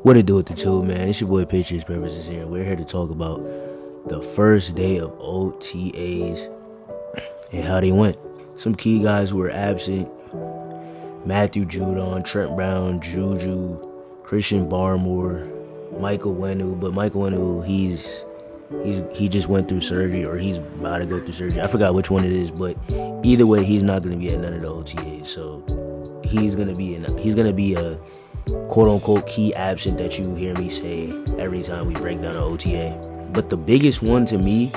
What it do with the two, man? It's your boy Patriots Purposes here. We're here to talk about the first day of OTAs and how they went. Some key guys who were absent: Matthew Judon, Trent Brown, Juju, Christian Barmore, Michael Wenu. But Michael Wenu, he just went through surgery, or he's about to go through surgery. I forgot which one it is, but either way, he's not going to be at none of the OTAs. So he's going to be a quote-unquote key absent that you hear me say every time we break down an OTA. But the biggest one to me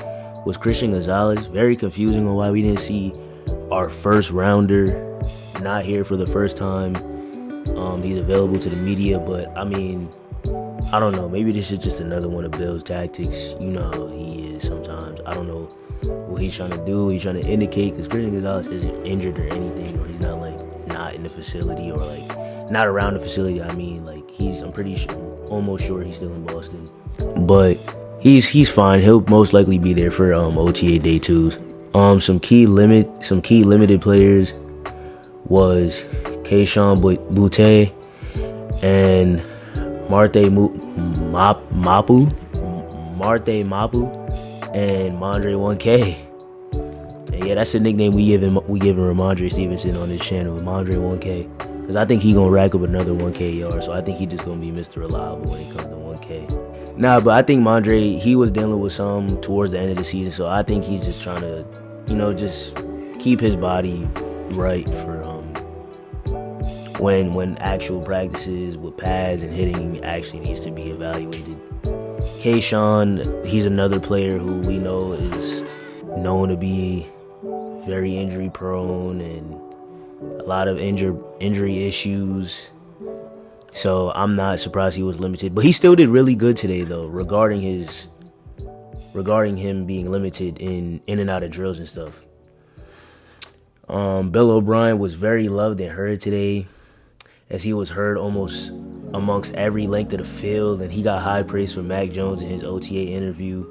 was Christian Gonzalez. Very confusing on why we didn't see our first rounder not here for the first time. He's available to the media, but I mean, I don't know. Maybe this is just another one of Bill's tactics. You know how he is sometimes. I don't know what he's trying to do. He's trying to indicate, because Christian Gonzalez isn't injured or anything, or he's not not in the facility, or not around the facility. I mean, I'm pretty sure, almost sure he's still in Boston, but he's fine. He'll most likely be there for OTA day 2s. Some key limited players was Keishawn Butte and Marte Mapu and Mondre 1K. And yeah, that's the nickname we giving Ramondre Stevenson on this channel, Mondre 1K. Because I think he's going to rack up another 1K yard. So I think he's just going to be Mr. Reliable when it comes to 1K. Nah, but I think Mondre, he was dealing with some towards the end of the season. So I think he's just trying to, just keep his body right for when actual practices with pads and hitting actually needs to be evaluated. Keishawn, he's another player who we know is known to be very injury prone and a lot of injury issues. So I'm not surprised he was limited, but he still did really good today though, regarding him being limited in and out of drills and stuff. Bill O'Brien was very loved and heard today, as he was heard almost amongst every length of the field, and he got high praise from Mac Jones in his OTA interview.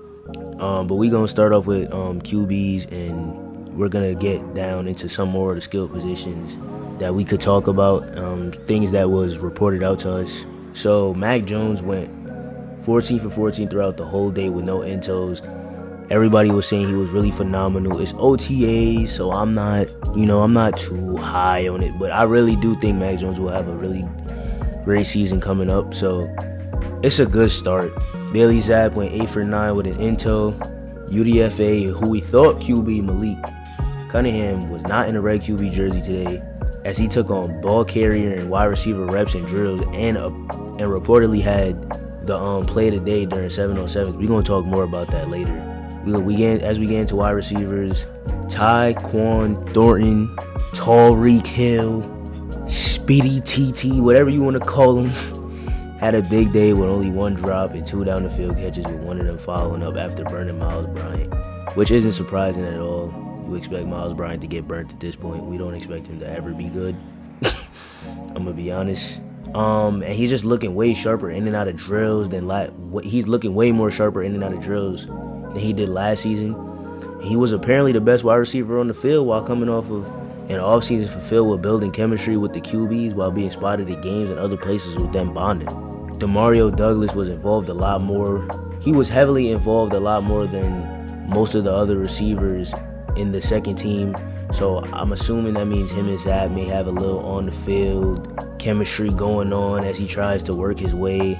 But we're going to start off with QBs, and we're going to get down into some more of the skill positions that we could talk about, things that was reported out to us. So Mac Jones went 14 for 14 throughout the whole day with no intos. Everybody was saying he was really phenomenal. It's OTA, so I'm not too high on it, but I really do think Mac Jones will have a really great season coming up. So it's a good start. Bailey Zapp went 8 for 9 with an into. UDFA, who we thought QB Malik Cunningham, was not in a red QB jersey today, as he took on ball carrier and wide receiver reps and drills, and reportedly had the play of the day during 7-on-7s. We're going to talk more about that later. As we get into wide receivers, Tyquan Thornton, Tyreek Hill, Speedy TT, whatever you want to call him, had a big day with only 1 drop and 2 down the field catches, with one of them following up after burning Miles Bryant, which isn't surprising at all. You expect Miles Bryant to get burnt at this point. We don't expect him to ever be good. I'm going to be honest. And he's just looking way sharper in and out of drills he's looking way more sharper in and out of drills than he did last season. He was apparently the best wide receiver on the field while coming off of an offseason fulfilled with building chemistry with the QBs while being spotted at games and other places with them bonding. Demario Douglas was involved a lot more. He was heavily involved a lot more than most of the other receivers in the second team. So I'm assuming that means him and Zapp may have a little on the field chemistry going on as he tries to work his way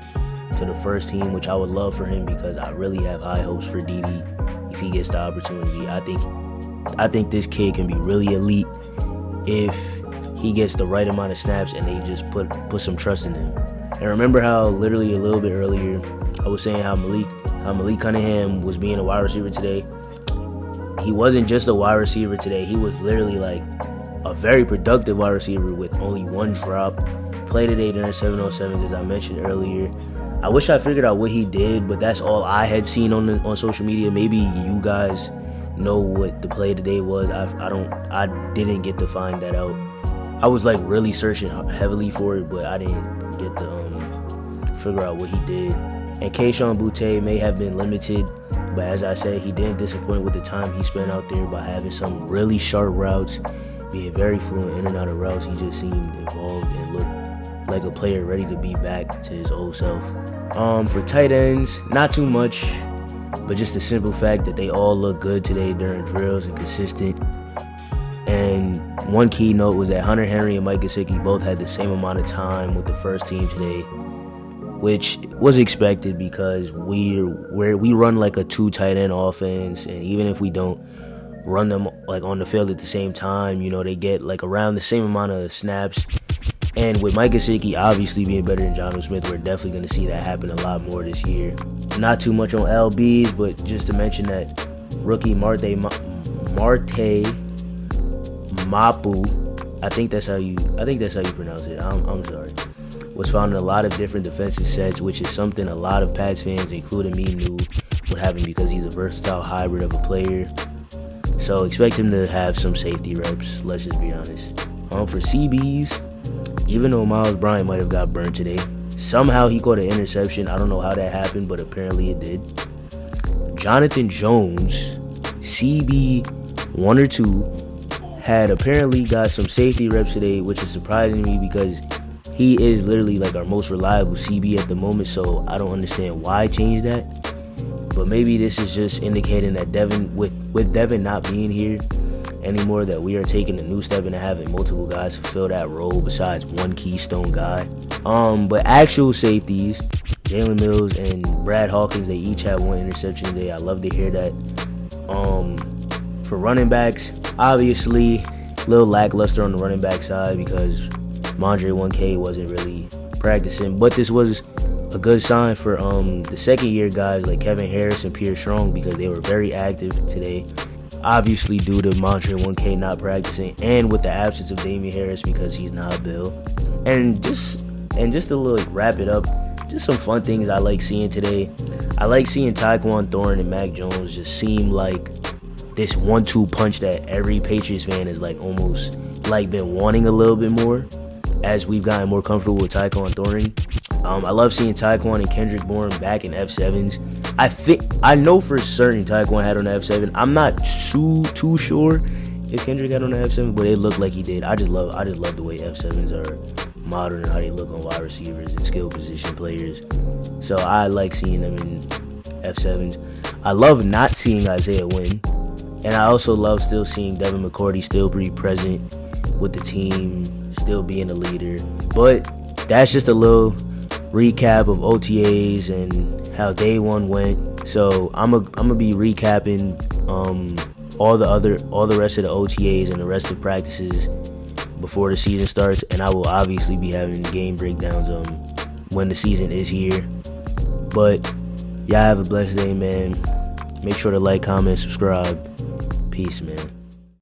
to the first team, which I would love for him, because I really have high hopes for Dede if he gets the opportunity. I think this kid can be really elite if he gets the right amount of snaps and they just put some trust in him. And remember how literally a little bit earlier I was saying how Malik Cunningham was being a wide receiver today. He wasn't just a wide receiver today. He was literally a very productive wide receiver with only 1 drop. Played today during 7-on-7s, as I mentioned earlier. I wish I figured out what he did, but that's all I had seen on social media. Maybe you guys know what the play today was. I didn't get to find that out. I was really searching heavily for it, but I didn't get to figure out what he did. And Keishawn Butte may have been limited, but as I said, he didn't disappoint with the time he spent out there by having some really sharp routes, being very fluent in and out of routes. He just seemed involved and like a player ready to be back to his old self. For tight ends, not too much, but just the simple fact that they all look good today during drills and consistent. And one key note was that Hunter Henry and Mike Gesicki both had the same amount of time with the first team today, which was expected because we run like a 2 tight end offense, and even if we don't run them like on the field at the same time, they get like around the same amount of snaps. And with Mike Gesicki obviously being better than Jonnu Smith, we're definitely going to see that happen a lot more this year. Not too much on LBs, but just to mention that rookie Marte Mapu, I think that's how you pronounce it. I'm sorry. Was found in a lot of different defensive sets, which is something a lot of Pats fans, including me, knew would happen because he's a versatile hybrid of a player. So expect him to have some safety reps, let's just be honest. For CBs, even though Miles Bryant might have got burned today, somehow he caught an interception. I don't know how that happened, but apparently it did. Jonathan Jones, CB 1 or 2, had apparently got some safety reps today, which is surprising to me because he is literally like our most reliable CB at the moment, so I don't understand why change that. But maybe this is just indicating that Devin, with Devin not being here anymore, that we are taking a new step into having multiple guys fulfill that role besides one keystone guy. But actual safeties, Jalen Mills and Brad Hawkins, they each had 1 interception today. I love to hear that. For running backs, obviously a little lackluster on the running back side because Mondre 1K wasn't really practicing, but this was a good sign for the second year guys like Kevin Harris and Pierre Strong because they were very active today, obviously due to Mondre 1K not practicing and with the absence of Damian Harris because he's not a Bill. And just to wrap it up, just some fun things I like seeing today. I like seeing Tyquan Thornton and Mac Jones just seem like this 1-2 punch that every Patriots fan has almost been wanting a little bit more as we've gotten more comfortable with Tyquan Thornton. I love seeing Tyquan and Kendrick Bourne back in F7s. I know for certain Tyquan had on the F7. I'm not too sure if Kendrick had on the F7, but it looked like he did. I just love the way F7s are modern and how they look on wide receivers and skill position players. So I like seeing them in F7s. I love not seeing Isaiah Wynn. And I also love still seeing Devin McCourty still be present with the team, still being a leader. But that's just a little recap of OTAs and how day 1 went. So I'm gonna be recapping all the rest of the OTAs and the rest of practices before the season starts, and I will obviously be having game breakdowns when the season is here. But y'all have a blessed day, man. Make sure to like, comment, subscribe. Peace, man.